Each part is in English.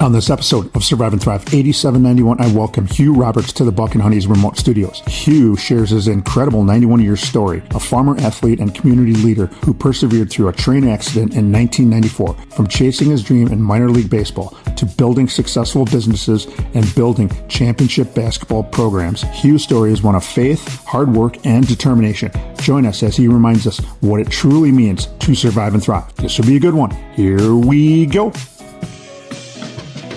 On this episode of Survive and Thrive 8791, I welcome Hugh Roberts to the Buck and Honey's remote studios. Hugh shares his incredible 91-year story, a former athlete and community leader who persevered through a train accident in 1994, from chasing his dream in minor league baseball to building successful businesses and building championship basketball programs. Hugh's story is one of faith, hard work, and determination. Join us as he reminds us what it truly means to survive and thrive. This will be a good one. Here we go.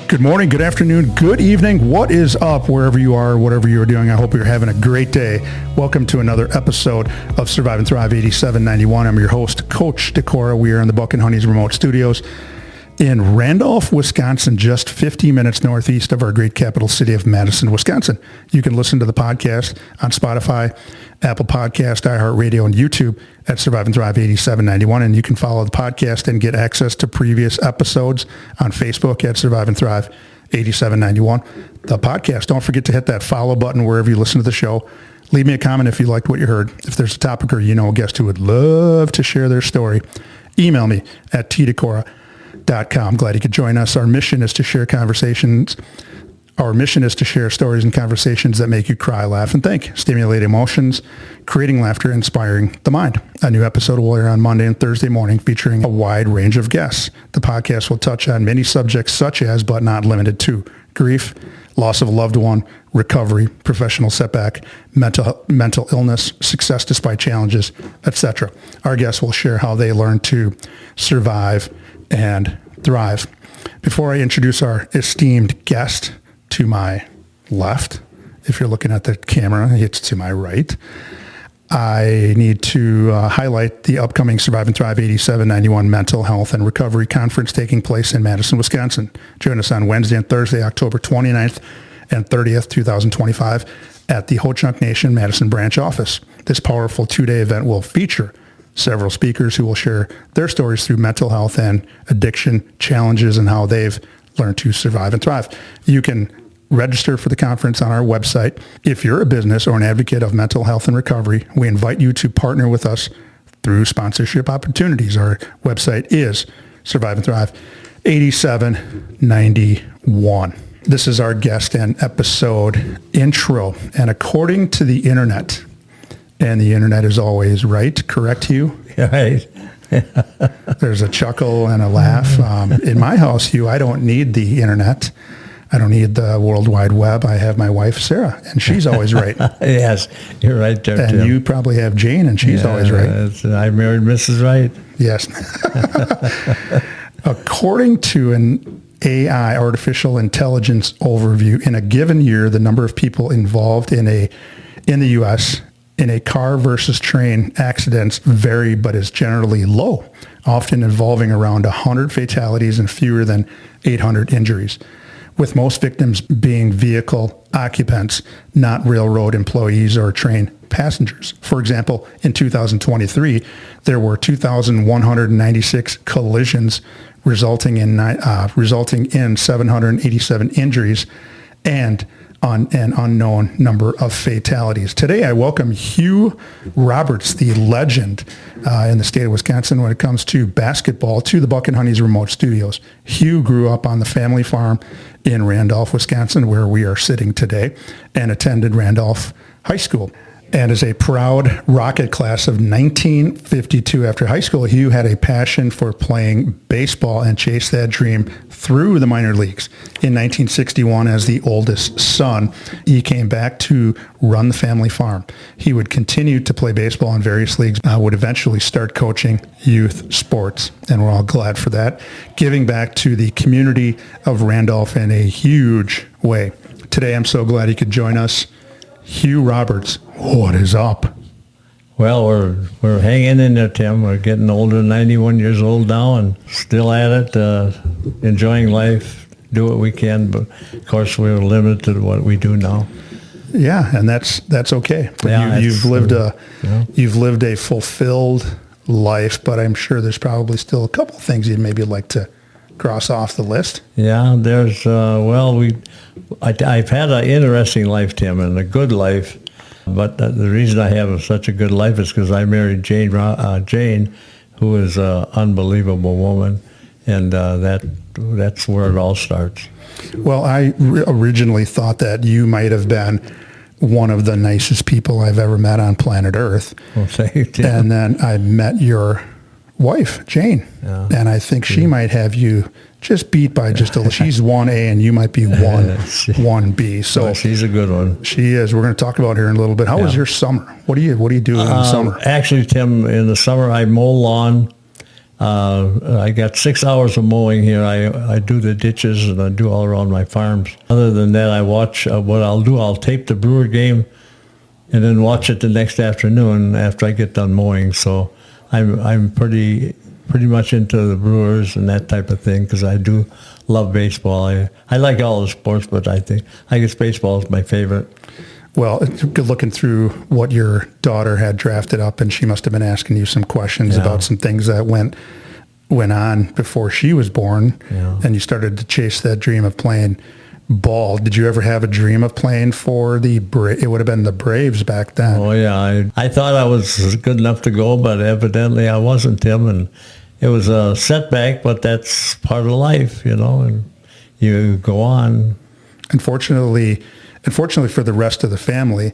Good morning, good afternoon, good evening. What is up wherever you are, whatever you're doing? I hope you're having a great day. Welcome to another episode of Survive and Thrive 8791. I'm your host, Coach Decora. We are in the Buck and Honey's remote studios in Randolph, Wisconsin, just 50 minutes northeast of our great capital city of Madison, Wisconsin. You can listen to the podcast on Spotify, Apple Podcast, iHeartRadio, and YouTube at Survive and Thrive 8791. And you can follow the podcast and get access to previous episodes on Facebook at Survive and Thrive 8791. The podcast, don't forget to hit that follow button wherever you listen to the show. Leave me a comment if you liked what you heard. If there's a topic or you know a guest who would love to share their story, email me at tdecora.com. Glad you could join us. Our mission is to share conversations. Our mission is to share stories and conversations that make you cry, laugh, and think, stimulate emotions, creating laughter, inspiring the mind. A new episode will air on Monday and Thursday morning featuring a wide range of guests. The podcast will touch on many subjects such as, but not limited to, grief, loss of a loved one, recovery, professional setback, mental illness, success despite challenges, etc. Our guests will share how they learn to survive and thrive. Before I introduce our esteemed guest to my left, if you're looking at the camera, it's to my right, I need to highlight the upcoming Survive and Thrive 8791 Mental Health and Recovery Conference taking place in Madison, Wisconsin. Join us on Wednesday and Thursday, October 29th and 30th, 2025 at the Ho-Chunk Nation Madison branch office. This powerful two-day event will feature several speakers who will share their stories through mental health and addiction challenges and how they've learned to survive and thrive. You can register for the conference on our website. If you're a business or an advocate of mental health and recovery, we invite you to partner with us through sponsorship opportunities. Our website is Survive and Thrive 8791. This is our guest and episode intro. And according to the internet, and the internet is always right, correct, Hugh? Right. There's a chuckle and a laugh. In my house, Hugh, I don't need the internet. I don't need the World Wide Web. I have my wife, Sarah, and she's always right. Yes, you're right there, and Tim. you probably have Jane, and she's always right. I married Mrs. Right. Yes. According to an AI, artificial intelligence overview, in a given year, the number of people involved in the U.S. in a car versus train accidents vary, but is generally low, often involving around 100 fatalities and fewer than 800 injuries, with most victims being vehicle occupants, not railroad employees or train passengers. For example, in 2023, there were 2,196 collisions, resulting in 787 injuries and on an unknown number of fatalities. Today, I welcome Hugh Roberts, the legend in the state of Wisconsin when it comes to basketball, to the Buck and Honey's remote studios. Hugh grew up on the family farm in Randolph, Wisconsin, where we are sitting today, and attended Randolph High School. And as a proud Rocket class of 1952, after high school, Hugh had a passion for playing baseball and chased that dream through the minor leagues. In 1961, as the oldest son, he came back to run the family farm. He would continue to play baseball in various leagues, would eventually start coaching youth sports, and we're all glad for that, giving back to the community of Randolph in a huge way. Today, I'm so glad he could join us. Hugh Roberts, what is up? Well, we're hanging in there, Tim. We're getting older, 91 years old now, and still at it, enjoying life, do what we can. But, of course, we're limited to what we do now. Yeah, and that's okay. But yeah, you've lived a fulfilled life, but I'm sure there's probably still a couple things you'd maybe like to cross off the list. Yeah, there's, I've had an interesting life, Tim, and a good life. But the reason I have such a good life is because I married Jane, who is an unbelievable woman. And that's where it all starts. Well, I originally thought that you might have been one of the nicest people I've ever met on planet Earth. Well, thank you, Tim. And then I met your wife, Jane, and I think she might have you just beat by just a little. She's 1A and you might be 1B. So well, she's a good one. She is. We're going to talk about her in a little bit. How was your summer? What do you do in the summer? Actually, Tim, in the summer I mow lawn. I got 6 hours of mowing here. I do the ditches and I do all around my farms. Other than that, I watch what I'll do. I'll tape the Brewer game and then watch it the next afternoon after I get done mowing. So I'm pretty much into the Brewers and that type of thing because I do love baseball. I like all the sports, but I guess baseball is my favorite. Well, good looking through what your daughter had drafted up, and she must have been asking you some questions about some things that went on before she was born, and you started to chase that dream of playing ball. Did you ever have a dream of playing for it would have been the Braves back then? Oh, yeah. I thought I was good enough to go, but evidently I wasn't, Tim, and it was a setback, but that's part of life, and you go on. Unfortunately for the rest of the family,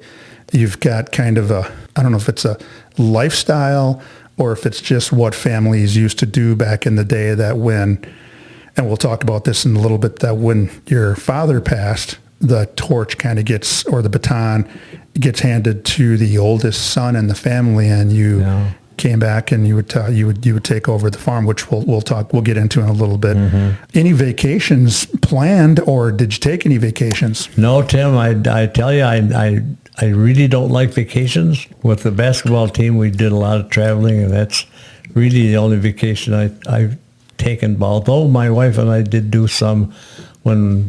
you've got kind of I don't know if it's a lifestyle or if it's just what families used to do back in the day and we'll talk about this in a little bit, that when your father passed, the torch kind of or the baton gets handed to the oldest son in the family, and you came back and you would take over the farm, which we'll get into in a little bit. Mm-hmm. Any vacations planned, or did you take any vacations? No, Tim, I tell you, I really don't like vacations. With the basketball team, we did a lot of traveling, and that's really the only vacation I've taken. Although my wife and I did do some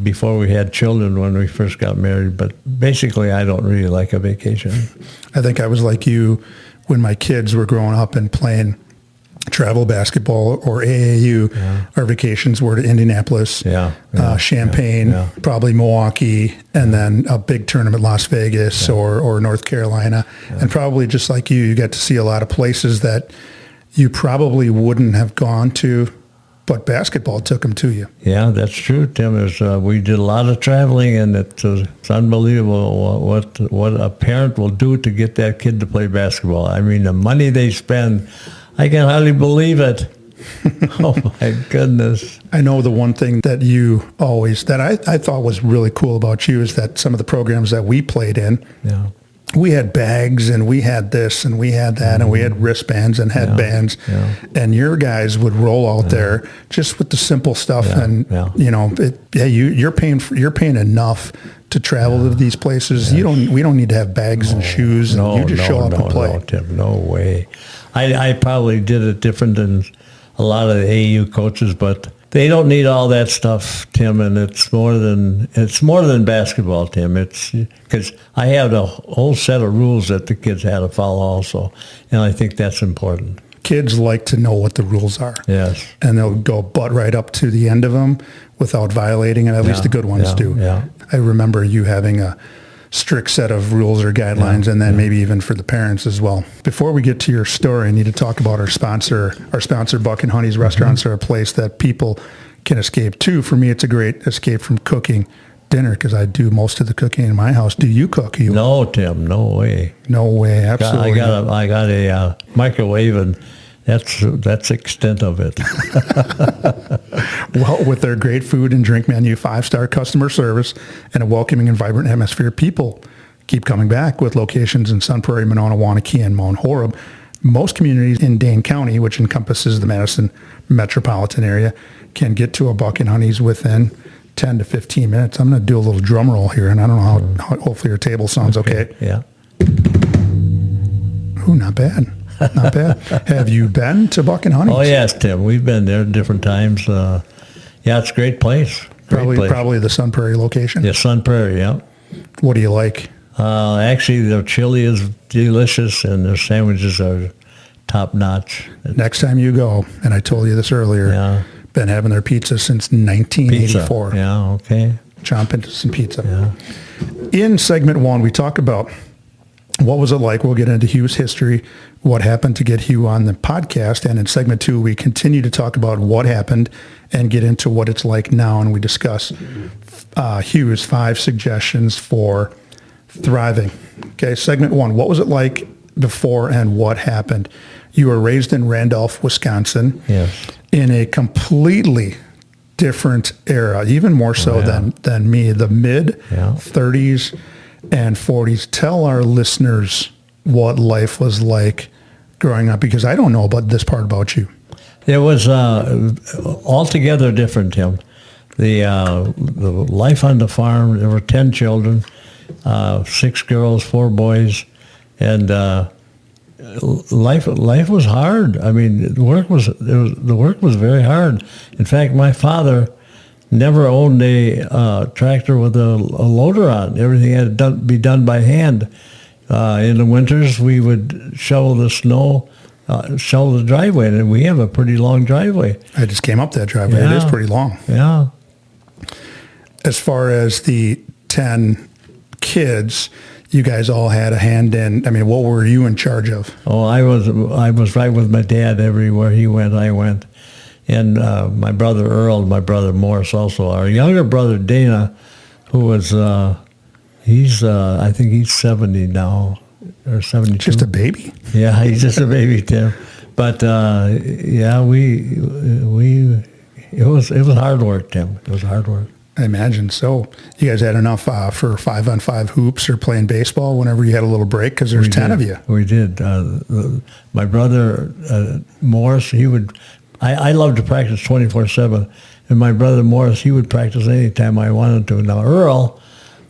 before we had children, when we first got married, but basically I don't really like a vacation. I think I was like you when my kids were growing up and playing travel basketball or AAU. Our vacations were to Indianapolis, Champaign, probably Milwaukee, and then a big tournament, Las Vegas or North Carolina. And probably just like you got to see a lot of places that you probably wouldn't have gone to, but basketball took them to you. Yeah, that's true, Tim. We did a lot of traveling, and it's unbelievable what a parent will do to get that kid to play basketball. I mean, the money they spend, I can hardly believe it. Oh, my goodness. I know the one thing that I thought was really cool about you is that some of the programs that we played in, we had bags and we had this and we had that and we had wristbands and headbands and your guys would roll out there just with the simple stuff you're paying enough to travel to these places. We don't need to have bags and shoes, and you just show up and play. No, Tim, no way. I probably did it different than a lot of the AU coaches, but they don't need all that stuff, Tim, and it's more than basketball, Tim. It's because I have a whole set of rules that the kids had to follow also, and I think that's important. Kids like to know what the rules are. Yes. And they'll go butt right up to the end of them without violating it. At least the good ones do. Yeah. I remember you having a strict set of rules or guidelines, and then maybe even for the parents as well. Before we get to your story, I need to talk about our sponsor. Our sponsor, Buck and Honey's Restaurants, are a place that people can escape to. For me, it's a great escape from cooking dinner because I do most of the cooking in my house. Do you cook? No, Tim, no way. No way, absolutely. I got a microwave, and that's the extent of it. Well, with their great food and drink menu, 5-star customer service, and a welcoming and vibrant atmosphere, people keep coming back. With locations in Sun Prairie, Monona, Waunakee, and Mount Horeb, most communities in Dane County, which encompasses the Madison metropolitan area, can get to a Buck and Honey's within 10 to 15 minutes. I'm going to do a little drum roll here, and I don't know how hopefully your table sounds okay. Yeah. Ooh, not bad. Not bad. Have you been to Buck and Honey's? Oh, yes, Tim. We've been there different times. It's a great place. Probably the Sun Prairie location. Yeah, Sun Prairie, yeah. What do you like? Actually, their chili is delicious, and their sandwiches are top-notch. Next time you go, and I told you this earlier, been having their pizza since 1984. Pizza. Yeah, okay. Chomp into some pizza. Yeah. In segment 1, we talk about what was it like? We'll get into Hugh's history, what happened to get Hugh on the podcast. And in segment 2, we continue to talk about what happened and get into what it's like now. And we discuss Hugh's 5 suggestions for thriving. Okay, segment 1, what was it like before and what happened? You were raised in Randolph, Wisconsin, Yes. in a completely different era, even more so than me, the mid 30s and 40s. Tell our listeners what life was like growing up, because I don't know about this part about you. It was altogether different, Tim. The life on the farm, there were 10 children, 6 girls, 4 boys, and life was hard. I mean, the work was very hard. In fact, my father never owned a tractor with a loader on. Everything had to be done by hand. In the winters, we would shovel the snow, shovel the driveway, and we have a pretty long driveway. I just came up that driveway. Yeah. It is pretty long. Yeah. As far as the 10 kids, you guys all had a hand in. I mean, what were you in charge of? Oh, I was right with my dad everywhere he went, I went. And my brother Earl, my brother Morris also. Our younger brother Dana, who was, I think he's 70 now, or 72. Just a baby? Yeah, he's just a baby, Tim. But it was hard work, Tim. It was hard work. I imagine so. You guys had enough for 5-on-5 hoops or playing baseball whenever you had a little break, because there's 10 of you. We did. My brother Morris, he would. I loved to practice 24/7, and my brother Morris, he would practice anytime I wanted to. Now Earl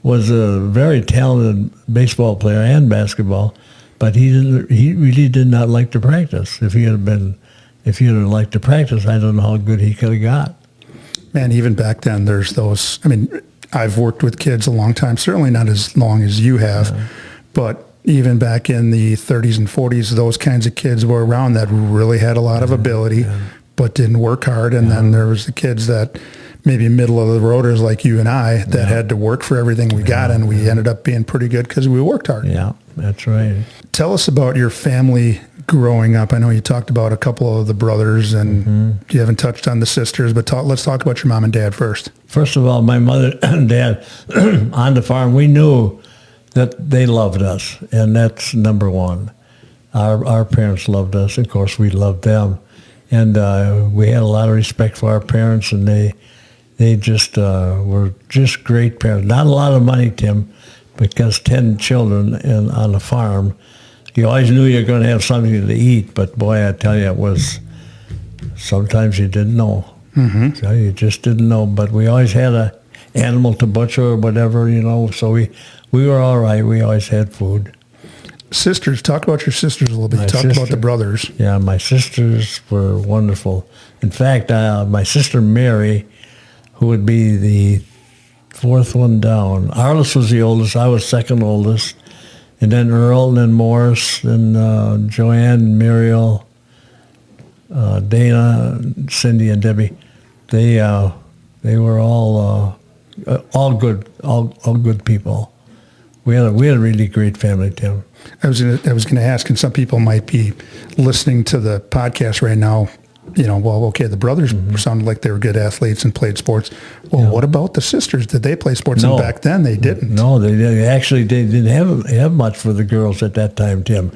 was a very talented baseball player and basketball, but he really did not like to practice. If he had liked to practice, I don't know how good he could have got. Man, even back then, there's those. I mean, I've worked with kids a long time, certainly not as long as you have, but even back in the 30s and 40s, those kinds of kids were around that really had a lot of ability, but didn't work hard. And then there was the kids that maybe middle of the roaders like you and I that had to work for everything we got, and we ended up being pretty good because we worked hard. Yeah, that's right. Tell us about your family growing up. I know you talked about a couple of the brothers, and you haven't touched on the sisters, but let's talk about your mom and dad first. First of all, my mother and dad on the farm, we knew that they loved us, and that's number one. Our parents loved us. Of course, we loved them. And we had a lot of respect for our parents, and they just were just great parents. Not a lot of money, Tim, because 10 children on a farm, you always knew you were going to have something to eat, but boy, I tell you, it was, sometimes you didn't know. So you just didn't know, but we always had an animal to butcher or whatever, so we were all right. We always had food. Sisters, talk about your sisters a little bit. Talk about the brothers. Yeah, my sisters were wonderful. In fact, my sister Mary, who would be the 4th one down. Arliss was the oldest. I was second oldest. And then Earl, and then Morris, and Joanne, Muriel, Dana, Cindy, and Debbie. They were all good people. We had a really great family, Tim. I was gonna ask, and some people might be listening to the podcast right now, the brothers sounded like they were good athletes and played sports. Well, what about the sisters? Did they play sports? No. And back then they didn't. No, they didn't have much for the girls at that time, Tim.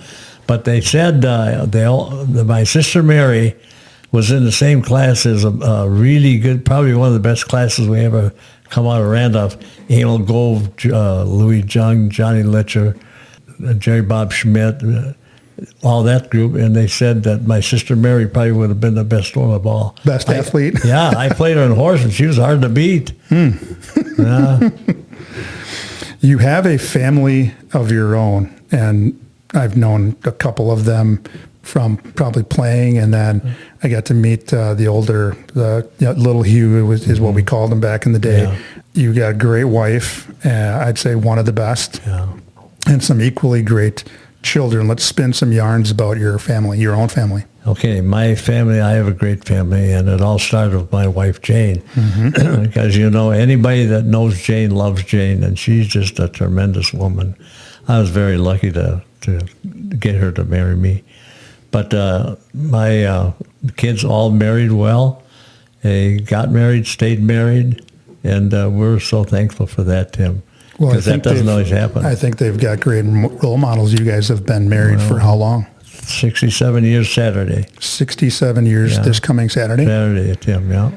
But they said my sister Mary was in the same class as a really good, probably one of the best classes we ever come out of Randolph. Emil Gove, Louis Jung, Johnny Litcher, Jerry Bob Schmidt, all that group, and they said that my sister Mary probably would have been the best one of all. Best athlete? Yeah, I played her on horse, and she was hard to beat. Yeah. You have a family of your own, and I've known a couple of them from probably playing, and then I got to meet the older, little Hugh is what we called him back in the day. Yeah. You got a great wife, I'd say one of the best, and some equally great children. Let's spin some yarns about your family, your own family. Okay, my family, I have a great family, and it all started with my wife, Jane. Because, anybody that knows Jane loves Jane, and she's just a tremendous woman. I was very lucky to get her to marry me. But my kids all married well. They got married, stayed married, and we're so thankful for that, Tim. Well, Because that doesn't always happen. I think they've got great role models. You guys have been married for how long? 67 years Saturday. 67 years this coming Saturday? Saturday, Tim, yeah.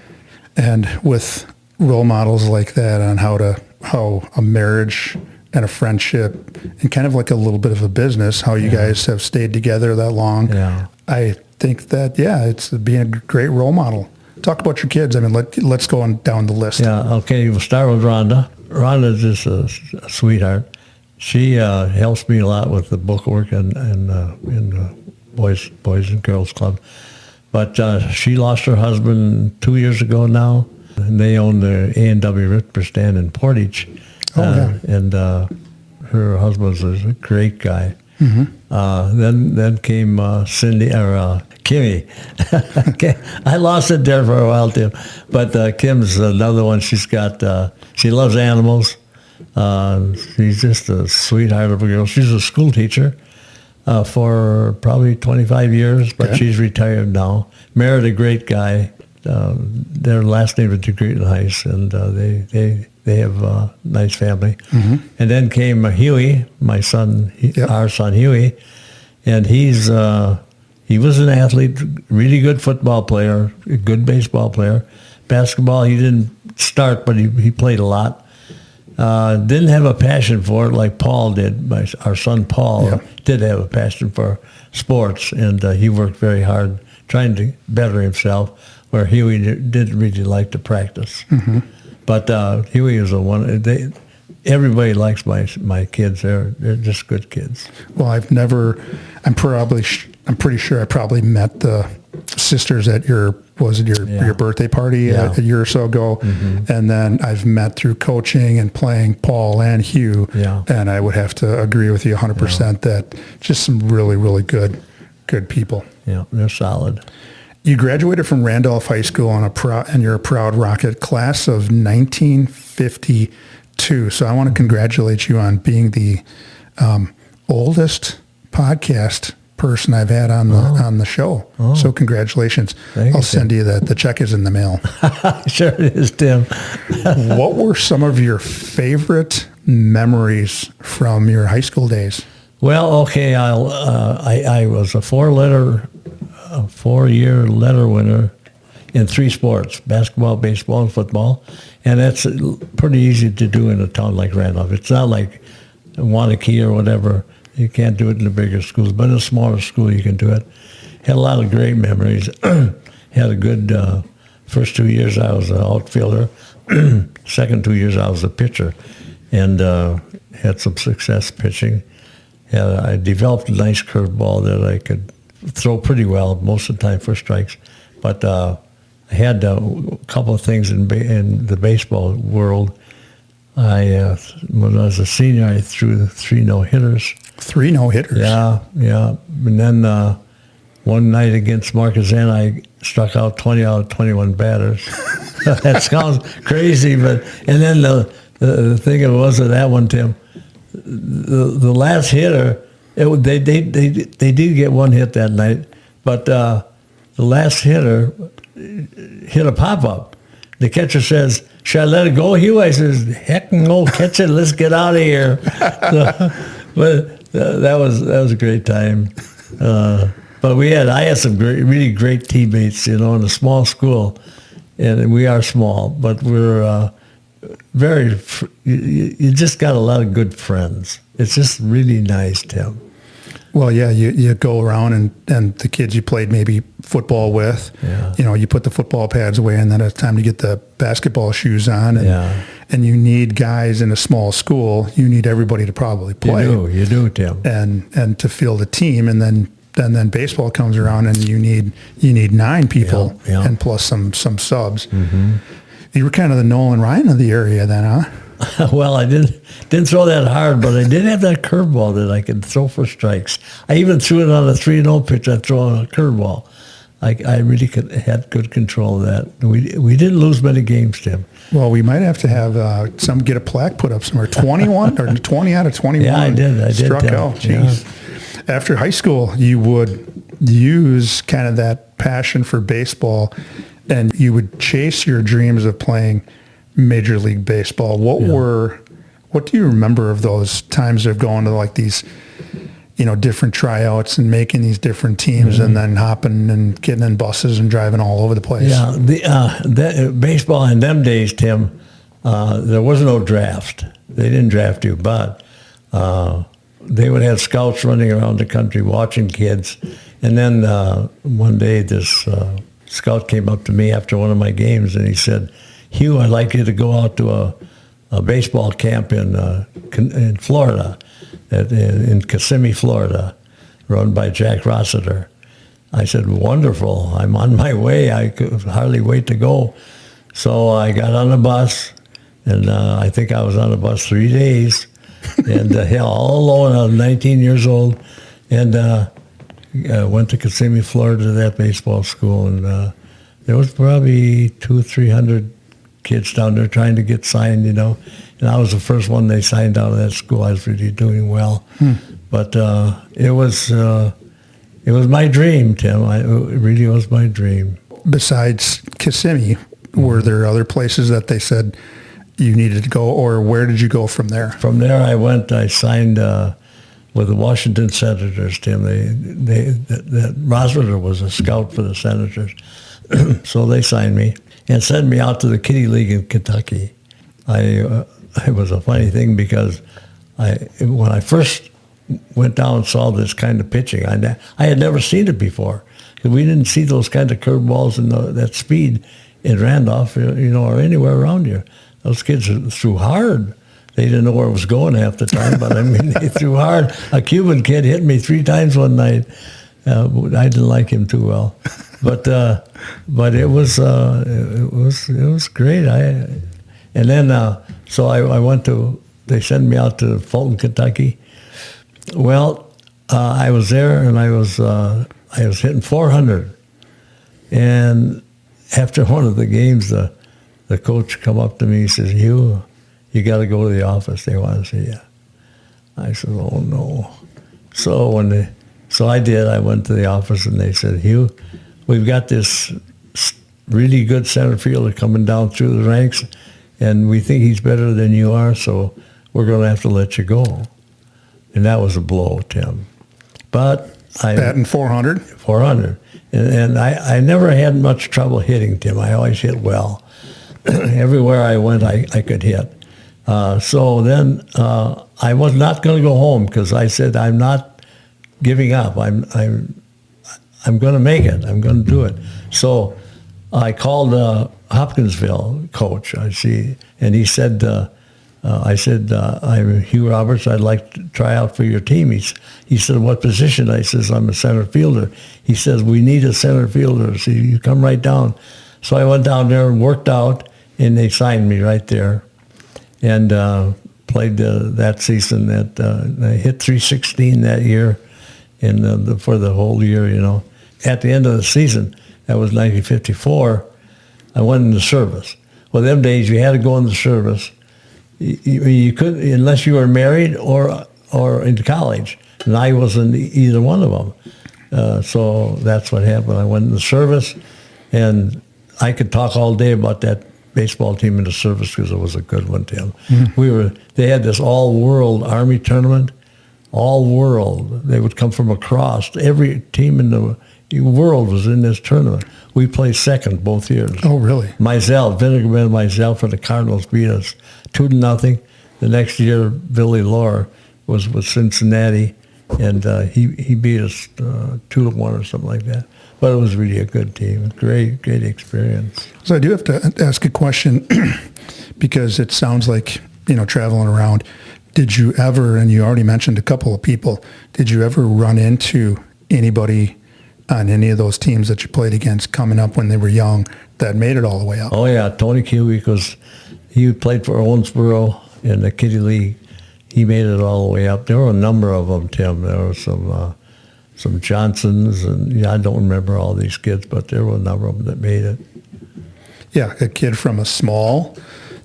And with role models like that on how a marriage and a friendship and kind of like a little bit of a business, how you guys have stayed together that long. Yeah. I think that, it's being a great role model. Talk about your kids. I mean, let's go on down the list. Yeah, okay, we'll start with Rhonda. Rhonda's just a sweetheart. She helps me a lot with the bookwork and in the Boys and Girls Club. But she lost her husband 2 years ago now, and they own the A&W Ripper stand in Portage. And her husband's a great guy. Mm-hmm. Then came Cindy or Kimmy. I lost it there for a while, Tim. But Kim's another one. She's got. She loves animals. She's just a sweetheart of a girl. She's a school teacher for probably 25 years, but she's retired now. Married a great guy. Their last name is DeGreeton-Heiss, and they have a nice family. Mm-hmm. And then came Huey, my son, our son Huey, and he was an athlete, really good football player, a good baseball player. Basketball, he didn't start, but he played a lot. Didn't have a passion for it like Paul did. Our son Paul did have a passion for sports, and he worked very hard trying to better himself, where Huey didn't really like to practice. Mm-hmm. But Huey is everybody likes my kids. They're just good kids. Well, I'm pretty sure I probably met the sisters at your birthday party a year or so ago. Mm-hmm. And then I've met through coaching and playing Paul and Hugh. Yeah. And I would have to agree with you 100% that just some really, really good people. Yeah, they're solid. You graduated from Randolph High School and you're a proud Rocket, class of 1952. So I want to congratulate you on being the oldest podcast person I've had on the show. Oh. So congratulations. I'll send you that. The check is in the mail. Sure it is, Tim. What were some of your favorite memories from your high school days? Well, okay, I was a four-year letter winner in 3 sports: basketball, baseball, and football. And that's pretty easy to do in a town like Randolph. It's not like Wanakee or whatever. You can't do it in the bigger schools, but in a smaller school you can do it. Had a lot of great memories. Had a good first 2 years I was an outfielder. Second 2 years I was a pitcher, and had some success pitching. I developed a nice curveball that I could throw pretty well most of the time for strikes. But I had a couple of things in the baseball world. When I was a senior, I threw 3 no-hitters. 3 no-hitters? Yeah. And then one night against Marquezine, I struck out 20 out of 21 batters. That sounds crazy, but... And then the thing was with that one, Tim, the last hitter, they did get one hit that night, but the last hitter hit a pop-up. The catcher says, "Should I let it go, Hugh?" I says, "Heck no, catch it. Let's get out of here." But that was a great time. But I had some really great teammates, in a small school, and we are small, but we're you just got a lot of good friends. It's just really nice, Tim. Well, yeah, you go around and the kids you played maybe football with, you put the football pads away, and then it's time to get the basketball shoes on. And you need guys in a small school. You need everybody to probably play. You do, Tim. And to field a team, and then baseball comes around, and you need 9 people and plus some subs. Mm-hmm. You were kind of the Nolan Ryan of the area then, huh? Well, I didn't throw that hard, but I did have that curveball that I could throw for strikes. I even threw it on a 3-0 pitch. I threw on a curveball. I really had good control of that. We didn't lose many games, Tim. Well, we might have to have some get a plaque put up somewhere. 21 or 20 out of 21. Yeah, I did. Struck out. Jeez. Yeah. After high school, you would use kind of that passion for baseball, and you would chase your dreams of playing Major League Baseball. What do you remember of those times of going to like these, different tryouts and making these different teams, and then hopping and getting in buses and driving all over the place? Yeah, the baseball in them days, Tim, there was no draft. They didn't draft you, but they would have scouts running around the country watching kids. And then one day this scout came up to me after one of my games, and he said, "Hugh, I'd like you to go out to a baseball camp in Florida, in Kissimmee, Florida, run by Jack Rossiter." I said, "Wonderful. I'm on my way. I could hardly wait to go." So I got on the bus, and I think I was on the bus 3 days, and all alone. I was 19 years old, and went to Kissimmee, Florida, to that baseball school, and there was probably 200-300 kids down there trying to get signed, and I was the first one they signed out of that school. I was really doing well, but it was my dream, Tim. It really was my dream. Besides Kissimmee, were there other places that they said you needed to go, or where did you go from there? From there, I signed with the Washington Senators, Tim. That Rossiter was a scout for the Senators, so they signed me and sent me out to the Kitty League in Kentucky. It was a funny thing because when I first went down and saw this kind of pitching, I had never seen it before. We didn't see those kind of curveballs and that speed in Randolph, or anywhere around here. Those kids threw hard. They didn't know where it was going half the time, but they threw hard. A Cuban kid hit me 3 times one night. I didn't like him too well, but it was great. And then so I went to. They sent me out to Fulton, Kentucky. Well, I was there, and I was hitting 400. And after one of the games, the coach come up to me. He says, "Hugh, you got to go to the office. They want to see you." I said, "Oh no." So I did. I went to the office, and they said, "Hugh, we've got this really good center fielder coming down through the ranks, and we think he's better than you are, so we're going to have to let you go." And that was a blow, Tim. But batting 400? 400. And I never had much trouble hitting, Tim. I always hit well. Everywhere I went, I could hit. So then I was not going to go home because I said, I'm not giving up. I'm going to make it. I'm going to do it. So I called Hopkinsville coach, and he said, I said, "I'm Hugh Roberts. I'd like to try out for your team." He said, "What position?" I says, "I'm a center fielder." He says, "We need a center fielder. So you come right down." So I went down there and worked out, and they signed me right there, and played that season. I hit 316 that year, and for the whole year, At the end of the season, that was 1954. I went into service. Well, them days you had to go into service. You couldn't unless you were married or into college, and I wasn't either one of them. So that's what happened. I went into service, and I could talk all day about that baseball team in the service because it was a good one, Tim. Mm-hmm. They had this all-world Army tournament, all-world. They would come from across. Every team in the world was in this tournament. We placed second both years. Oh, really? Vinegar Man myself and the Cardinals beat us 2-0. The next year, Billy Lohr was with Cincinnati, and he beat us 2-1 or something like that. But it was really a good team. Great experience. So I do have to ask a question because it sounds like, traveling around, did you ever, and you already mentioned a couple of people, did you ever run into anybody on any of those teams that you played against coming up when they were young that made it all the way up? Oh, yeah. Tony Q, because he played for Owensboro in the Kitty League. He made it all the way up. There were a number of them, Tim. There were some Johnsons, and I don't remember all these kids, but there were a number of them that made it. Yeah, a kid from a small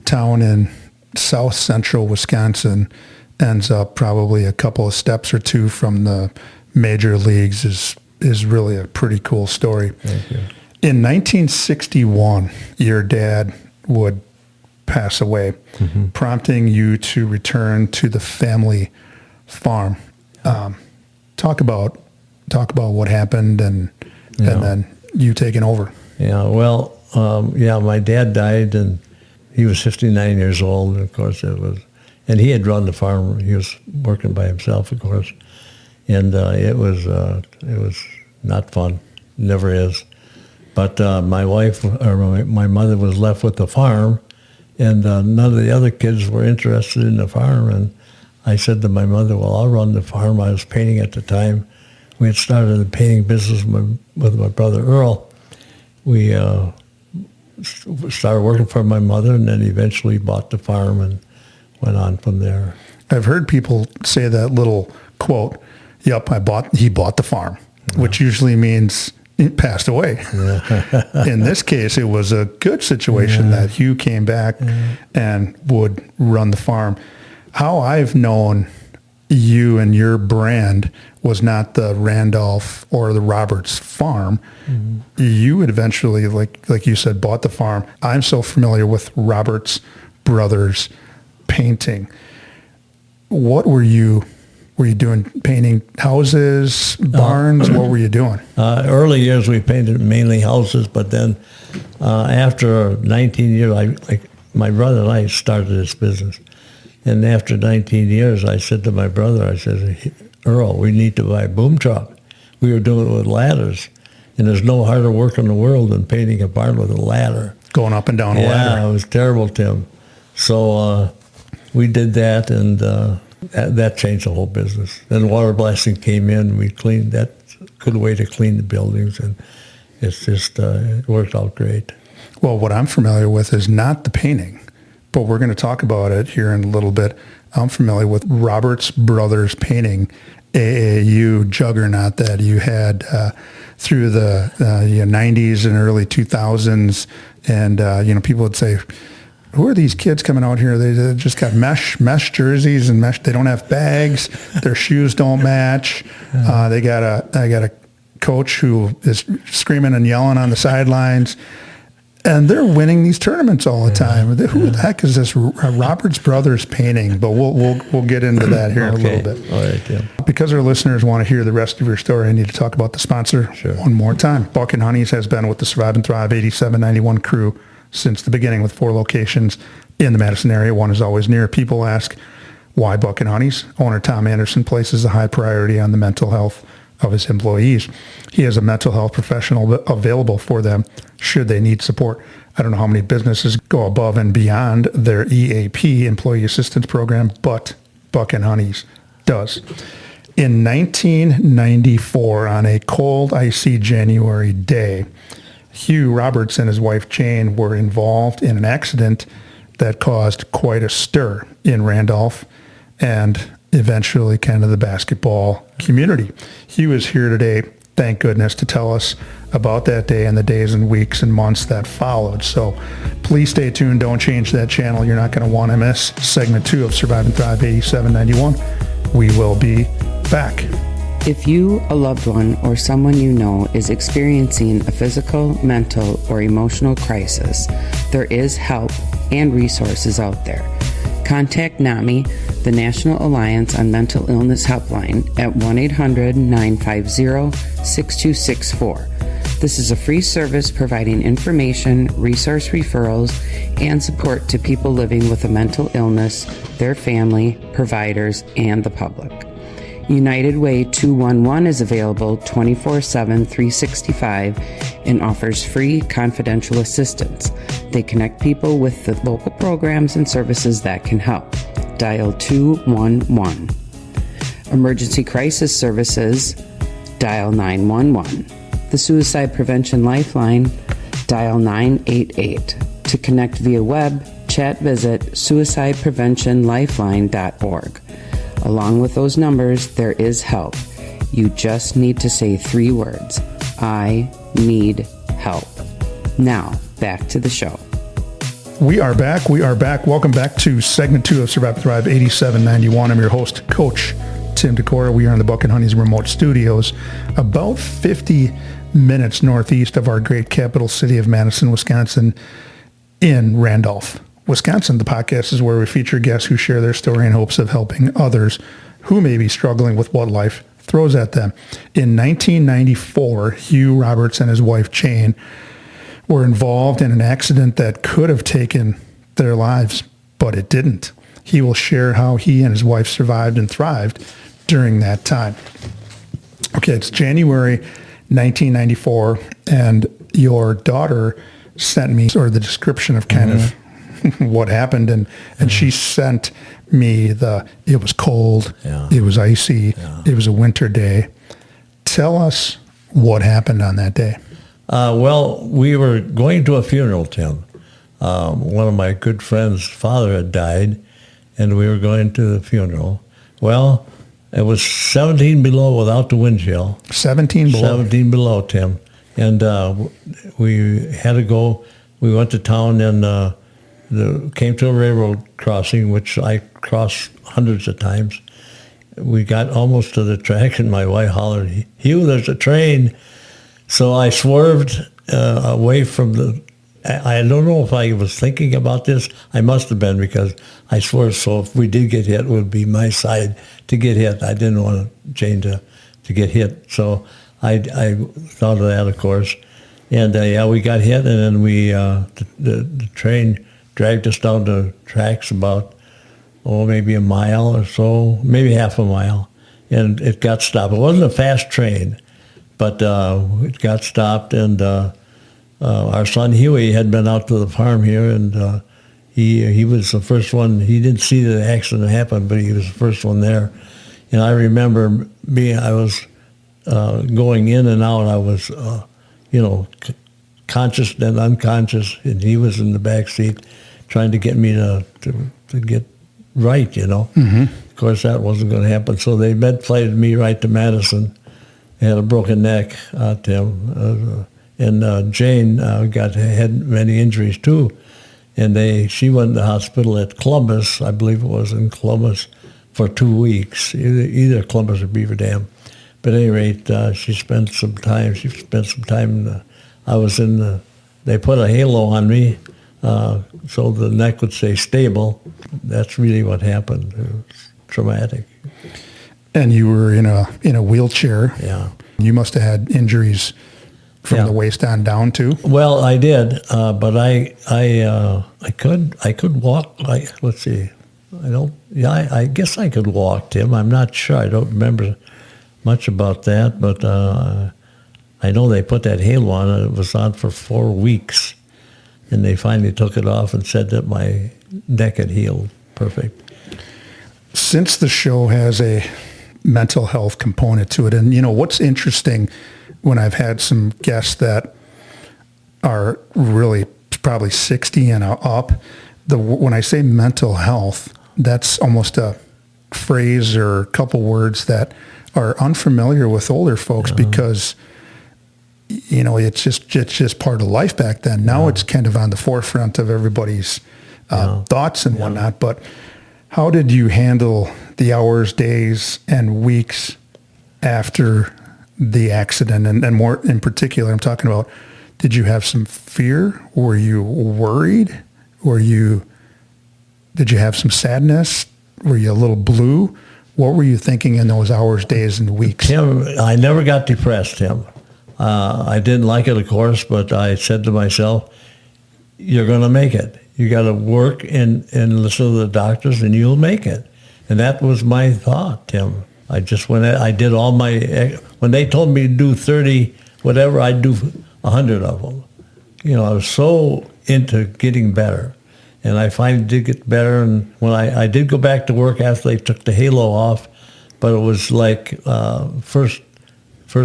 town in south central Wisconsin ends up probably a couple of steps or two from the major leagues is really a pretty cool story. Thank you. In 1961, your dad would pass away, prompting you to return to the family farm. Talk about what happened and then you taking over. Yeah, well, my dad died, and he was 59 years old, and of course and he had run the farm. He was working by himself, of course, and it was not fun. Never is. But my mother was left with the farm, and none of the other kids were interested in the farm. And I said to my mother, well, I'll run the farm. I was painting at the time. We had started the painting business with my brother Earl. We started working for my mother, and then eventually bought the farm and went on from there. I've heard people say that little quote, "Yep, he bought the farm," which usually means he passed away. Yeah. In this case, it was a good situation that Hugh came back and would run the farm. How I've known you and your brand was not the Randolph or the Roberts farm. You had eventually, like you said, bought the farm. I'm so familiar with Roberts Brothers painting. What were you doing? Painting houses, barns? What were you doing? Early years we painted mainly houses, but then after 19 years, my brother and I started this business. And after 19 years, I said to my brother, I said, Earl, we need to buy a boom truck. We were doing it with ladders. And there's no harder work in the world than painting a barn with a ladder. Going up and down a ladder. Yeah, it was terrible, Tim. So we did that, and that changed the whole business. Then water blasting came in. We cleaned that. Good way to clean the buildings, and it's just it worked out great. Well, what I'm familiar with is not the painting, but we're going to talk about it here in a little bit. I'm familiar with Roberts Brothers painting, AAU juggernaut that you had through the 90s and early 2000s. And, people would say, who are these kids coming out here? They just got mesh jerseys and mesh. They don't have bags. Their shoes don't match. I got a coach who is screaming and yelling on the sidelines. And they're winning these tournaments all the time. Who the heck is this Roberts Brothers painting? But we'll get into that here in a little bit. All right, yeah. Because our listeners want to hear the rest of your story, I need to talk about the sponsor one more time. Buck and Honey's has been with the Survive and Thrive 8791 crew since the beginning, with 4 locations in the Madison area. One is always near. People ask, why Buck and Honey's? Owner Tom Anderson places a high priority on the mental health of his employees. He has a mental health professional available for them should they need support. I don't know how many businesses go above and beyond their EAP, Employee Assistance Program, but Buck and Honey's does. In 1994, on a cold, icy January day, Hugh Roberts and his wife Jane were involved in an accident that caused quite a stir in Randolph and eventually kind of the basketball community. Hugh is here today, thank goodness, to tell us about that day and the days and weeks and months that followed. So please stay tuned. Don't change that channel. You're not going to want to miss segment 2 of Survive and Thrive 8791. We will be back. If you, a loved one, or someone you know is experiencing a physical, mental, or emotional crisis, there is help and resources out there. Contact NAMI, the National Alliance on Mental Illness Helpline, at 1-800-950-6264. This is a free service providing information, resource referrals, and support to people living with a mental illness, their family, providers, and the public. United Way 211 is available 24/7, 365 and offers free confidential assistance. They connect people with the local programs and services that can help. Dial 211. Emergency Crisis Services, dial 911. The Suicide Prevention Lifeline, dial 988. To connect via web, chat, visit suicidepreventionlifeline.org. Along with those numbers, there is help. You just need to say 3 words. I need help. Now, back to the show. We are back. Welcome back to segment 2 of Survive and Thrive 8791. I'm your host, Coach Tim Decora. We are in the Buck and Honey's remote studios, about 50 minutes northeast of our great capital city of Madison, Wisconsin, in Randolph, Wisconsin. The podcast is where we feature guests who share their story in hopes of helping others who may be struggling with what life throws at them. In 1994, Hugh Roberts and his wife, Jane, were involved in an accident that could have taken their lives, but it didn't. He will share how he and his wife survived and thrived during that time. Okay, it's January 1994, and your daughter sent me sort of the description of kind of what happened, and she sent me it was cold, it was icy, it was a winter day. Tell us what happened on that day. Well, we were going to a funeral, Tim. One of my good friends' father had died, and we were going to the funeral. Well, it was 17 below without the wind chill. 17 below? 17 below, Tim. And we had to go. We went to town and came to a railroad crossing, which I crossed hundreds of times. We got almost to the track, and my wife hollered, "Hugh, there's a train." So I swerved away from I don't know if I was thinking about this. I must have been, because I swerved, so if we did get hit, it would be my side to get hit. I didn't want Jane to get hit. So I thought of that, of course. And we got hit, and then the train dragged us down the tracks about, maybe a mile or so, maybe half a mile. And it got stopped. It wasn't a fast train, but it got stopped, and our son Huey had been out to the farm here, and he was the first one. He didn't see the accident happen, but he was the first one there. And I remember I was going in and out. I was, conscious and unconscious, and he was in the back seat trying to get me to get right, Mm-hmm. Of course, that wasn't going to happen. So they med-flighted me right to Madison. I had a broken neck, Tim. And Jane had many injuries too, and she went to the hospital at Columbus, I believe it was in Columbus, for 2 weeks, either Columbus or Beaver Dam. But at any rate, she spent some time. I was they put a halo on me, so the neck would stay stable. That's really what happened. It was traumatic. And you were in a wheelchair. Yeah. You must have had injuries from the waist on down too. Well, I did, but I could walk. Let's see, I guess I could walk, Tim. I'm not sure. I don't remember much about that, but I know they put that halo on, and it was on for 4 weeks, and they finally took it off and said that my neck had healed perfect. Since the show has a mental health component to it, and what's interesting, when I've had some guests that are really probably 60 and up, when I say mental health, that's almost a phrase or a couple words that are unfamiliar with older folks, because it's just part of life back then. Now it's kind of on the forefront of everybody's thoughts and whatnot. But how did you handle the hours, days, and weeks after the accident, and more in particular, I'm talking about, did you have some fear? Were you worried? Did you have some sadness? Were you a little blue? What were you thinking in those hours, days, and weeks? Tim, I never got depressed, Tim. I didn't like it, of course, but I said to myself, you're going to make it. You got to work and listen to the doctors, and you'll make it. And that was my thought, Tim. I just I did all when they told me to do 30, whatever, I'd do 100 of them. I was so into getting better. And I finally did get better. And when I did go back to work after they took the halo off, but it was like first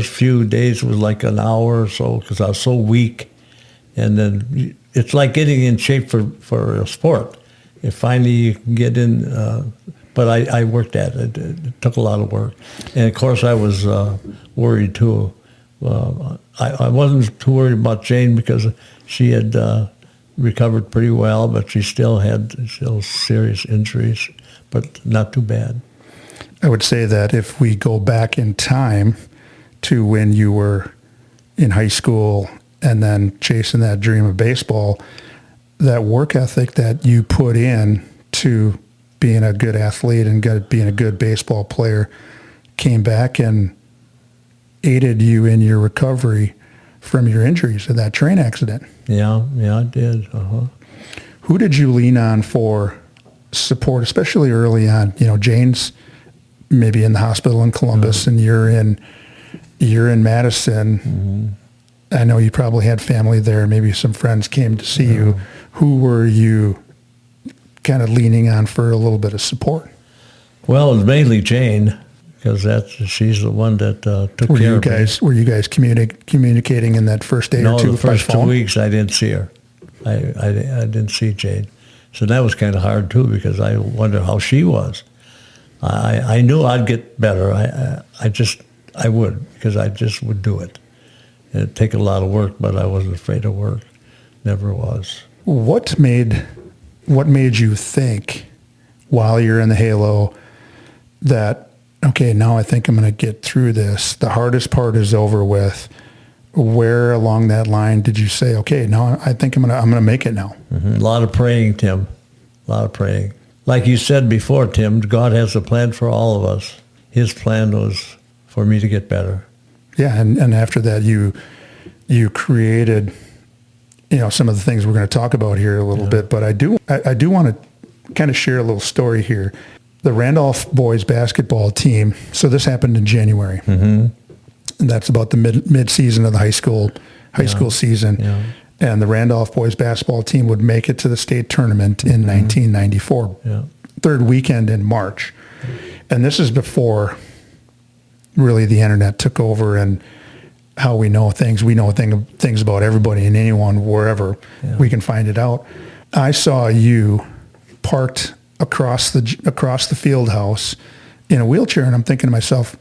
few days was like an hour or so, because I was so weak. And then it's like getting in shape for a sport. If finally you can get in But I worked at it. It took a lot of work. And, of course, I was worried, too. I wasn't too worried about Jane because she had recovered pretty well, but she still had serious injuries, but not too bad. I would say that if we go back in time to when you were in high school and then chasing that dream of baseball, that work ethic that you put in to being a good athlete and being a good baseball player came back and aided you in your recovery from your injuries in that train accident. Yeah, I did. Uh-huh. Who did you lean on for support, especially early on? You know, Jane's maybe in the hospital in Columbus, and you're in Madison. Mm-hmm. I know you probably had family there. Maybe some friends came to see you. Who were you kind of leaning on for a little bit of support? Well, it was mainly Jane, because she's the one that took care of me. Were you guys communicating in that first day or two? No, the first by 2 phone? weeks I didn't see her. I didn't see Jane. So that was kind of hard, too, because I wondered how she was. I knew I'd get better. I would, because I just would do it. It'd take a lot of work, but I wasn't afraid of work. Never was. What made you think while you're in the halo that, okay, now I think I'm going to get through this. The hardest part is over with. Where along that line did you say, okay, now I think I'm going to make it now? Mm-hmm. A lot of praying, Tim. A lot of praying. Like you said before, Tim, God has a plan for all of us. His plan was for me to get better. Yeah, and after that, you created, some of the things we're going to talk about here a little bit. But I do want to kind of share a little story here. The Randolph boys basketball team. So this happened in January, and that's about the mid-season of the high school season. Yeah. And the Randolph boys basketball team would make it to the state tournament in 1994, third weekend in March. And this is before really the internet took over and how we know things. We know things about everybody and anyone, wherever we can find it out. I saw you parked across the field house in a wheelchair, and I'm thinking to myself,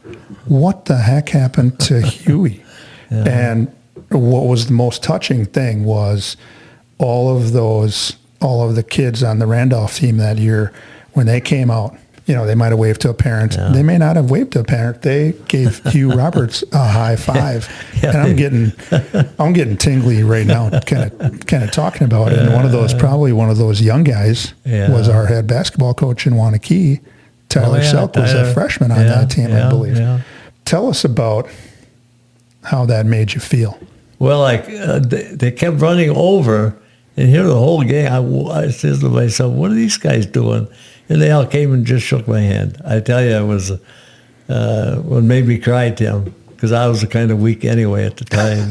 what the heck happened to Huey? And what was the most touching thing was all of the kids on the Randolph team that year, when they came out, they might have waved to a parent. Yeah. They may not have waved to a parent. They gave Hugh Roberts a high five. And I'm getting tingly right now, kind of talking about it. And probably one of those young guys was our head basketball coach in Wanakee. Tyler Selk was a freshman on that team, I believe. Yeah. Tell us about how that made you feel. Well, they kept running over, and here the whole game, I said to myself, what are these guys doing? And they all came and just shook my hand. I tell you, it was what made me cry, Tim, because I was kind of weak anyway at the time.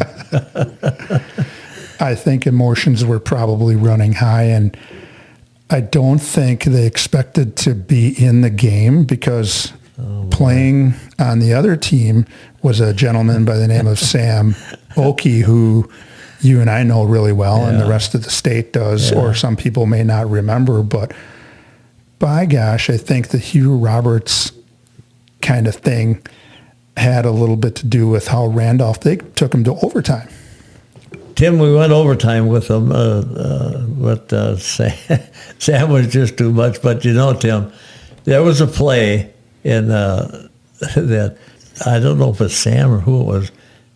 I think emotions were probably running high, and I don't think they expected to be in the game because playing on the other team was a gentleman by the name of Sam Oakey, who you and I know really well, and the rest of the state does, or some people may not remember, but by gosh, I think the Hugh Roberts kind of thing had a little bit to do with how Randolph, they took him to overtime. Tim, we went overtime with them, but Sam was just too much. But Tim, there was a play in that, I don't know if it's Sam or who it was,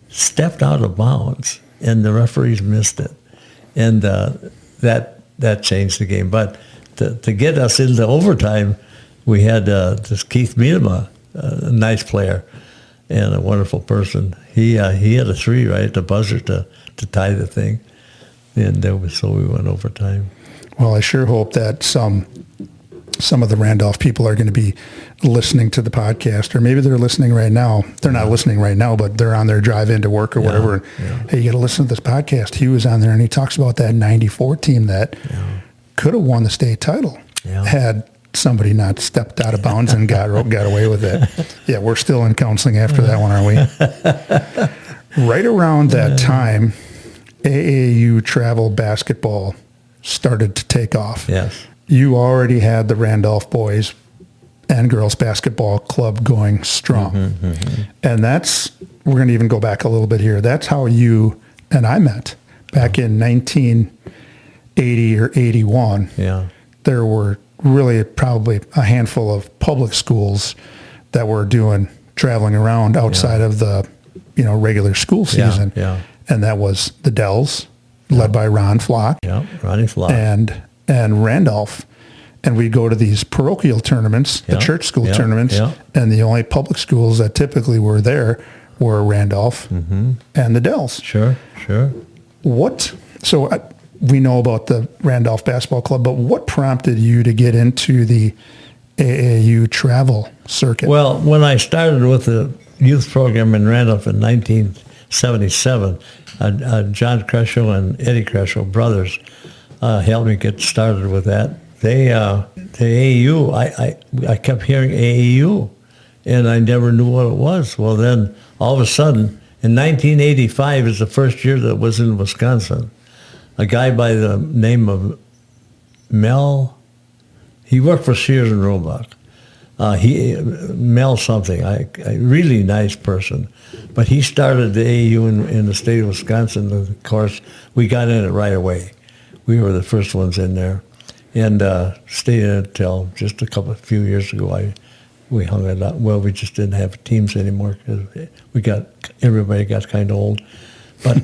stepped out of bounds, and the referees missed it. And that changed the game. But to get us into overtime, we had this Keith Miedema, a nice player and a wonderful person. He had a three right at the buzzer to tie the thing, and so we went overtime. Well, I sure hope that some of the Randolph people are going to be listening to the podcast, or maybe they're listening right now. They're not listening right now, but they're on their drive into work or whatever. Yeah. Hey, you got to listen to this podcast. Hugh was on there, and he talks about that 94 team that could have won the state title had somebody not stepped out of bounds and got away with it. Yeah, we're still in counseling after that one, aren't we? Right around that time, AAU travel basketball started to take off. Yes. You already had the Randolph boys and girls basketball club going strong. And we're going to even go back a little bit here. That's how you and I met back in 1980 or 81. Yeah. There were really probably a handful of public schools that were traveling around outside of the, regular school season. Yeah. And that was the Dells, led by Ron Flock. Yeah, Ronnie Flock. And Randolph. And we'd go to these parochial tournaments, the church school tournaments, and the only public schools that typically were there were Randolph and the Dells. Sure. So we know about the Randolph Basketball Club, but what prompted you to get into the AAU travel circuit? Well, when I started with the youth program in Randolph in 1977, John Cresho and Eddie Cresho, brothers, helped me get started with that. The AAU, I kept hearing AAU, and I never knew what it was. Well, then, all of a sudden, in 1985 is the first year that was in Wisconsin. A guy by the name of Mel, he worked for Sears and Roebuck. Mel something, a really nice person. But he started the AAU in the state of Wisconsin. Of course, we got in it right away. We were the first ones in there. And stayed in it till just a few years ago. We hung it up. Well, we just didn't have teams anymore because everybody got kind of old. But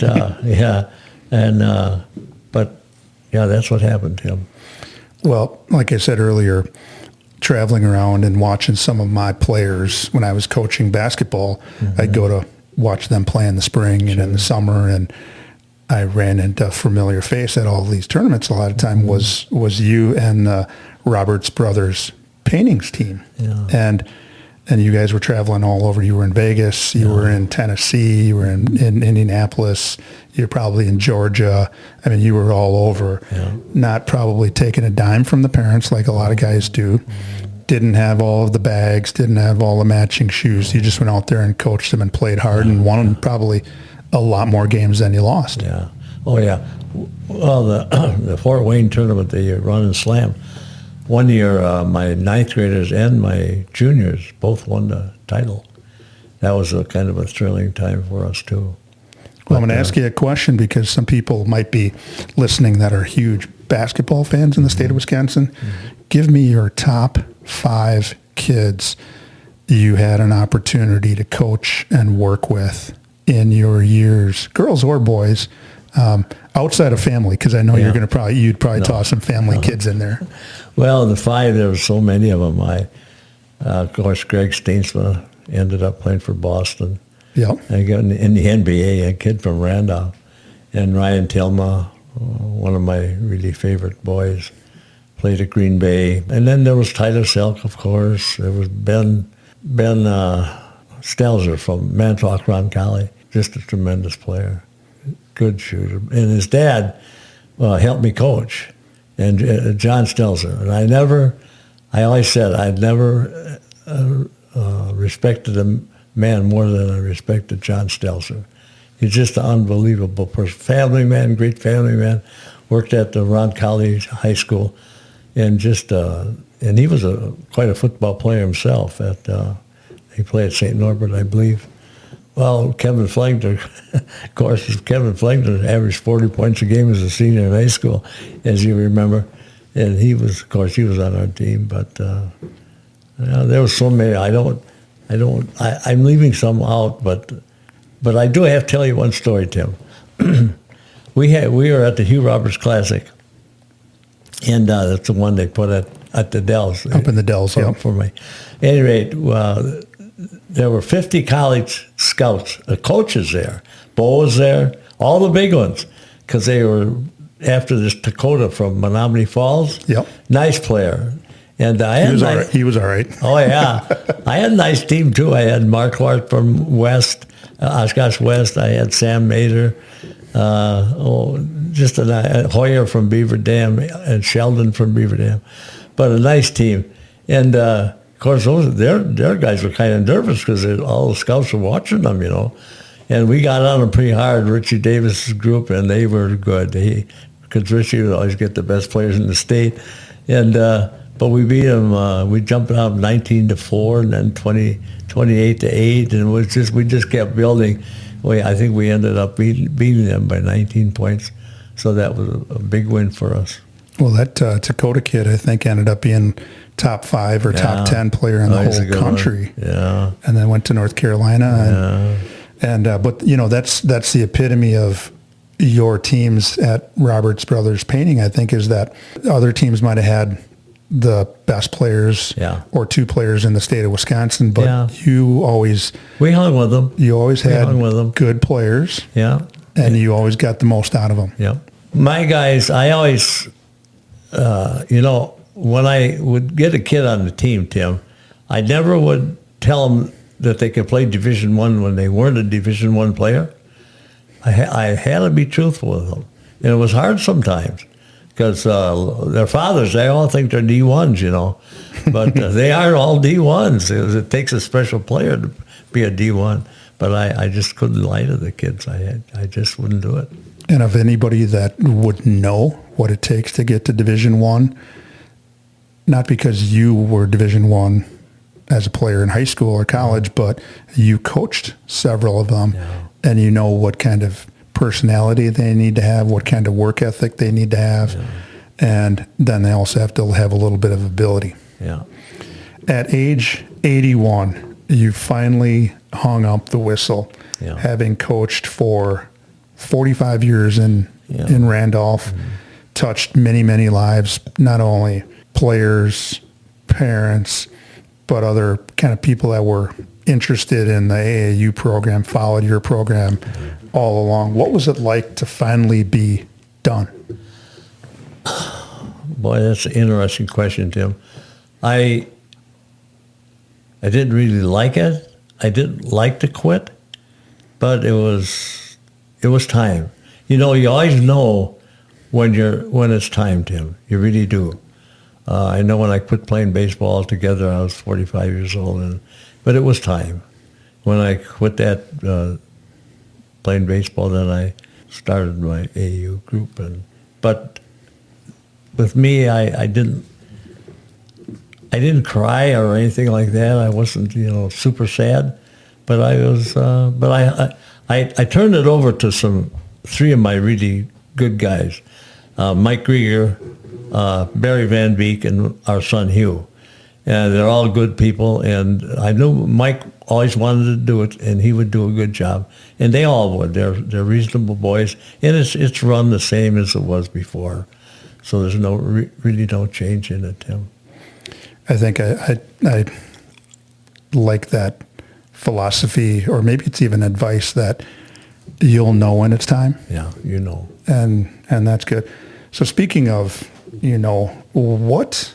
that's what happened, Tim. Well, like I said earlier, traveling around and watching some of my players when I was coaching basketball, I'd go to watch them play in the spring and in the summer, and I ran into a familiar face at all these tournaments. A lot of time was you and the Roberts brothers paintings team. Yeah. And you guys were traveling all over. You were in Vegas, you were in Tennessee, you were in Indianapolis, you're probably in Georgia. I mean, you were all over, not probably taking a dime from the parents like a lot of guys do. Didn't have all of the bags, didn't have all the matching shoes. You just went out there and coached them and played hard and won probably a lot more games than you lost. Yeah. Oh, yeah. Well, the Fort Wayne tournament, the Run and Slam, one year my ninth graders and my juniors both won the title. That was a kind of a thrilling time for us, too. Well, I'm going to ask you a question because some people might be listening that are huge basketball fans in the state of Wisconsin. Give me your top 5 kids you had an opportunity to coach and work with in your years, girls or boys, outside of family, because I know you'd probably toss some family kids in there. Well, the 5, there were so many of them. Of course, Greg Steensma ended up playing for Boston. Yeah. I got in the NBA, a kid from Randolph, and Ryan Tilma, one of my really favorite boys, played at Green Bay. And then there was Tyler Selk, of course. There was Ben Stelzer from Manitowoc Roncalli, just a tremendous player, good shooter. And his dad helped me coach, and John Stelzer. And I always said I'd never respected a man more than I respected John Stelzer. He's just an unbelievable person. Family man, great family man. Worked at the Roncalli High School, and and he was quite a football player himself. He played at St. Norbert, I believe. Well, Kevin Flagler, of course, Kevin Flagler averaged 40 points a game as a senior in high school, as you remember. And he was on our team. But there was so many. I'm leaving some out, but I do have to tell you one story, Tim. We were at the Hugh Roberts Classic, and that's the one they put at the Dells. Up in the Dells, for me. At any rate, there were 50 college scouts, coaches there. Bo was there, all the big ones, because they were after this Dakota from Menominee Falls. Yep. Nice player. And he was all right. Oh, yeah. I had a nice team, too. I had Mark Hart from West, Oshkosh West. I had Sam Mader, just a Hoyer from Beaver Dam, and Sheldon from Beaver Dam. But a nice team. And, of course, their guys were kind of nervous because all the scouts were watching them, And we got on them pretty hard, Richie Davis' group, and they were good. Because Richie would always get the best players in the state. And but we beat them. We jumped out 19-4, and then 28-8, and we just kept building. I think we ended up beating them by 19 points, so that was a big win for us. Well, that Dakota kid, I think, ended up being top 5 or top 10 player in the whole country. Yeah, and then went to North Carolina. But that's the epitome of your teams at Roberts Brothers Painting. I think is that other teams might have had the best players or 2 players in the state of Wisconsin, but we hung with them. You always had good players, and you always got the most out of them. Yeah, my guys, I always, when I would get a kid on the team, Tim, I never would tell them that they could play Division I when they weren't a Division I player. I had to be truthful with them, and it was hard sometimes. Because their fathers, they all think they're D1s, but they aren't all D1s. It takes a special player to be a D1. But I just couldn't lie to the kids. I just wouldn't do it. And of anybody that would know what it takes to get to Division I, not because you were Division I as a player in high school or college, but you coached several of them, and you know what kind of personality they need to have, what kind of work ethic they need to have, and then they also have to have a little bit of ability. Yeah. At age 81, you finally hung up the whistle, having coached for 45 years in Randolph, touched many, many lives, not only players, parents, but other kind of people that were interested in the AAU program, followed your program all along. What was it like to finally be done? Boy, that's an interesting question, Tim. I didn't really like it. I didn't like to quit, but it was time. You always know when it's time, Tim. You really do. I know when I quit playing baseball altogether, I was 45 years old, but it was time. When I quit that playing baseball, then I started my AAU group. But with me, I didn't cry or anything like that. I wasn't super sad, but I was. I turned it over to 3 of my really good guys, Mike Grieger, Barry Van Beek, and our son Hugh. And they're all good people, and I knew Mike always wanted to do it, and he would do a good job, and they all would. They're reasonable boys, and it's run the same as it was before, so there's really no change in it, Tim. I think I like that philosophy, or maybe it's even advice that you'll know when it's time. Yeah, and that's good. So speaking of, what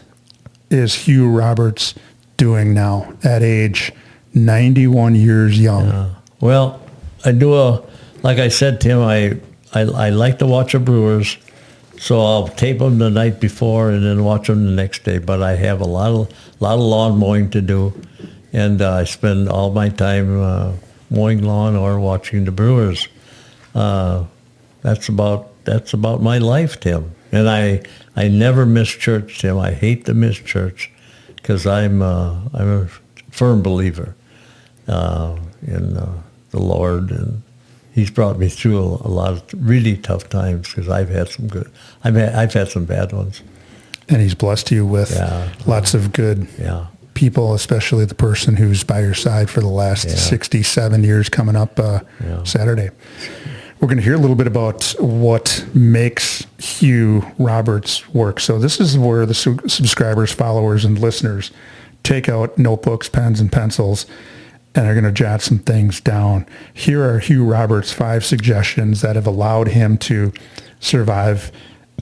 is Hugh Roberts doing now at age 91 years young? Yeah. Well, I do like I said, Tim, I like to watch the Brewers, so I'll tape them the night before and then watch them the next day. But I have a lot of lawn mowing to do, and I spend all my time mowing lawn or watching the Brewers. That's about my life, Tim. And I never miss church, Tim. I hate to miss church because I'm a firm believer in the Lord, and He's brought me through a lot of really tough times because I've had some bad ones. And He's blessed you with lots of good people, especially the person who's by your side for the last 67 years coming up Saturday. We're going to hear a little bit about what makes Hugh Roberts work. So this is where the subscribers, followers, and listeners take out notebooks, pens, and pencils, and are going to jot some things down. Here are Hugh Roberts' 5 suggestions that have allowed him to survive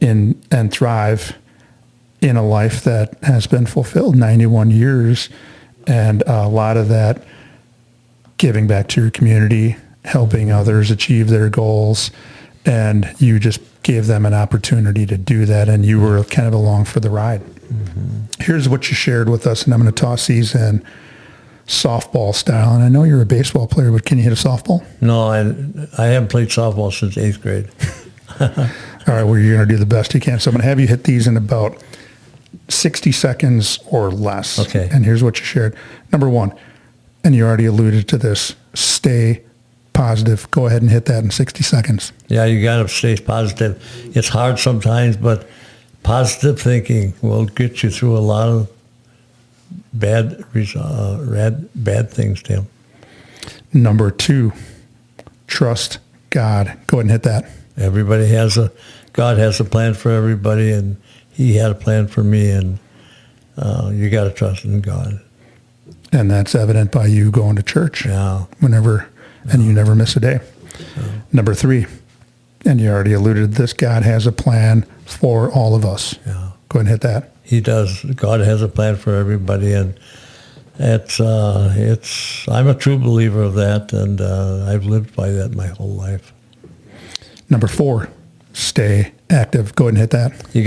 and thrive in a life that has been fulfilled, 91 years, and a lot of that giving back to your community, helping others achieve their goals, and you just gave them an opportunity to do that, and you were kind of along for the ride. Mm-hmm. Here's what you shared with us, and I'm going to toss these in softball style. And I know you're a baseball player, but can you hit a softball? No, I haven't played softball since 8th grade. All right, well, you're going to do the best you can. So I'm going to have you hit these in about 60 seconds or less. Okay. And here's what you shared. Number one, and you already alluded to this, stay positive. Go ahead and hit that in 60 seconds. Yeah, you got to stay positive. It's hard sometimes, but positive thinking will get you through a lot of bad things, Tim. Number two, trust God. Go ahead and hit that. God has a plan for everybody, and he had a plan for me, and you got to trust in God. And that's evident by you going to church whenever, and you never miss a day. Number three, and you already alluded to this, God has a plan for all of us. Yeah. Go ahead and hit that. He does. God has a plan for everybody, and I'm a true believer of that, and I've lived by that my whole life. Number four, stay active. Go ahead and hit that. You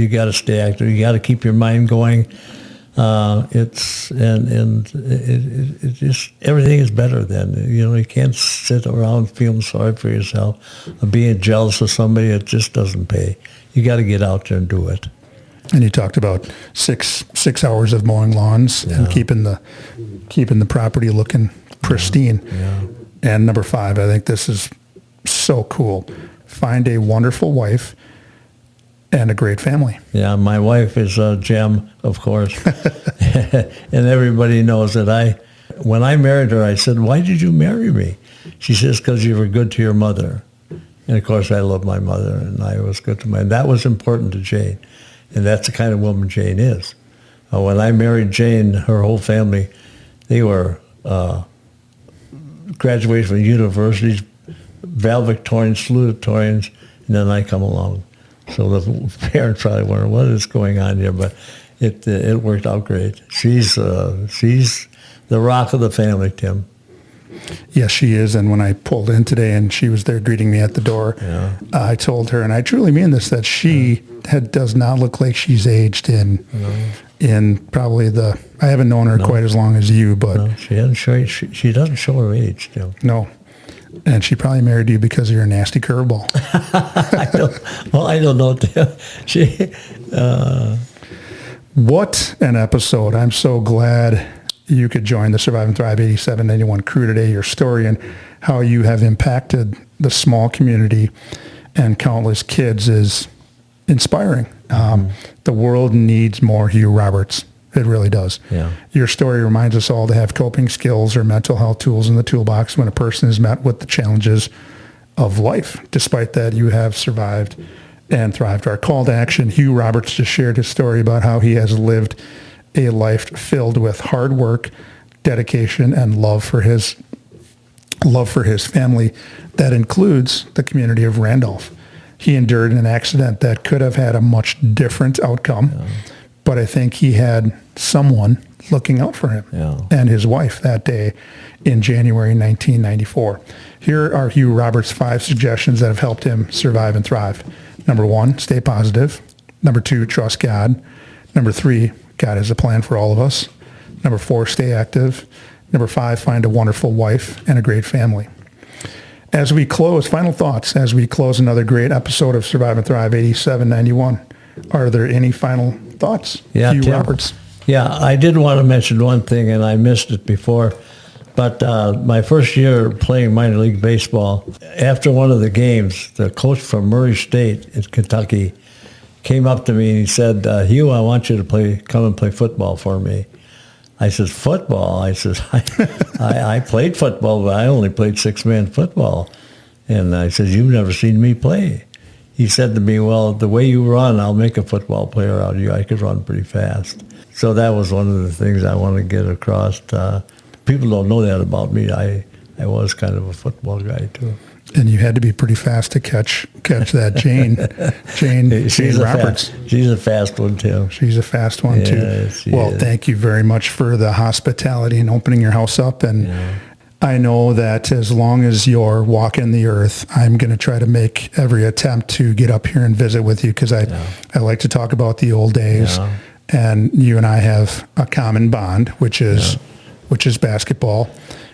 got to stay active. You got to keep your mind going. It just everything is better then. You can't sit around feeling sorry for yourself or being jealous of somebody. It just doesn't pay. You got to get out there and do it. And you talked about six hours of mowing lawns and keeping the property looking pristine. Yeah. And number five, I think this is so cool. Find a wonderful wife and a great family. Yeah, my wife is a gem, of course. And everybody knows that when I married her, I said, "Why did you marry me?" She says, "Because you were good to your mother." And of course, I love my mother, and I was good to and that was important to Jane. And that's the kind of woman Jane is. When I married Jane, her whole family, they were graduated from universities, valedictorians, salutatorians, and then I come along. So the parents probably wonder what is going on here, but it worked out great. She's the rock of the family, Tim. Yes, she is. And when I pulled in today and she was there greeting me at the door, I told her, and I truly mean this, that she does not look like she's aged in probably I haven't known her quite as long as you, but no, she doesn't show her age, Tim. No. And she probably married you because of your nasty curveball. I don't know, Tim. What an episode. I'm so glad you could join the Survive and Thrive 8791 crew today. Your story and how you have impacted the small community and countless kids is inspiring. The world needs more Hugh Roberts. It really does. Yeah. Your story reminds us all to have coping skills or mental health tools in the toolbox when a person is met with the challenges of life. Despite that, you have survived and thrived. Our call to action, Hugh Roberts just shared his story about how he has lived a life filled with hard work, dedication, and love for his family. That includes the community of Randolph. He endured an accident that could have had a much different outcome, but I think he had someone looking out for him and his wife that day in January 1994. Here are Hugh Roberts' 5 suggestions that have helped him survive and thrive. Number 1, stay positive. Number 2, trust God. Number 3, God has a plan for all of us. Number 4, stay active. Number 5, find a wonderful wife and a great family. As we close, final thoughts, as we close another great episode of Survive and Thrive 8791, are there any final thoughts? Yeah, Hugh Tim. Roberts. Yeah, I did want to mention one thing, and I missed it before. But my first year playing minor league baseball, after one of the games, the coach from Murray State in Kentucky came up to me and he said, "Hugh, I want you to come and play football for me." I said, "Football?" I said, I played football, but I only played 6-man football. And I said, "You've never seen me play." He said to me, "Well, the way you run, I'll make a football player out of you. I could run pretty fast." So that was one of the things I want to get across. People don't know that about me. I was kind of a football guy, too. And you had to be pretty fast to catch that Jane Roberts. She's a fast one, too. She's a fast one, too. Well, thank you very much for the hospitality and opening your house up. And I know that as long as you're walking the earth, I'm going to try to make every attempt to get up here and visit with you because I like to talk about the old days. Yeah. And you and I have a common bond, which is basketball.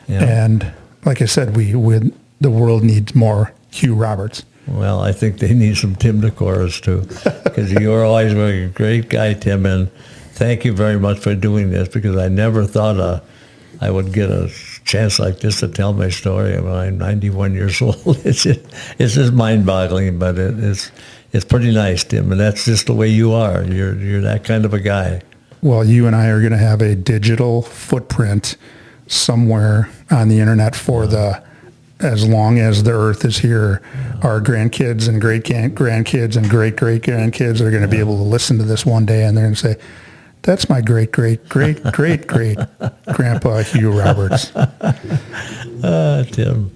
Yeah. And like I said, the world needs more Hugh Roberts. Well, I think they need some Tim Decoras too, because you're always a great guy, Tim, and thank you very much for doing this, because I never thought I would get a chance like this to tell my story when I'm 91 years old. It's just mind-boggling, but it's pretty nice, Tim, and that's just the way you are. You're that kind of a guy. Well, you and I are going to have a digital footprint somewhere on the internet for as long as the earth is here. Our grandkids and great-grandkids and great-great-grandkids are going to be able to listen to this one day, and they're going to say, that's my great-great-great-great-great-grandpa Hugh Roberts. Tim.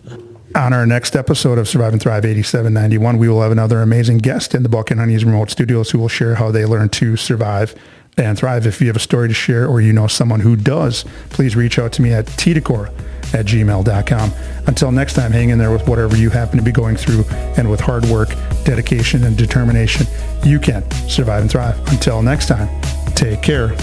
On our next episode of Survive and Thrive 8791, we will have another amazing guest in the Buck and Honey's remote studios who will share how they learned to survive and thrive. If you have a story to share or you know someone who does, please reach out to me at tdecora@gmail.com. Until next time, hang in there with whatever you happen to be going through, and with hard work, dedication, and determination, you can survive and thrive. Until next time, take care.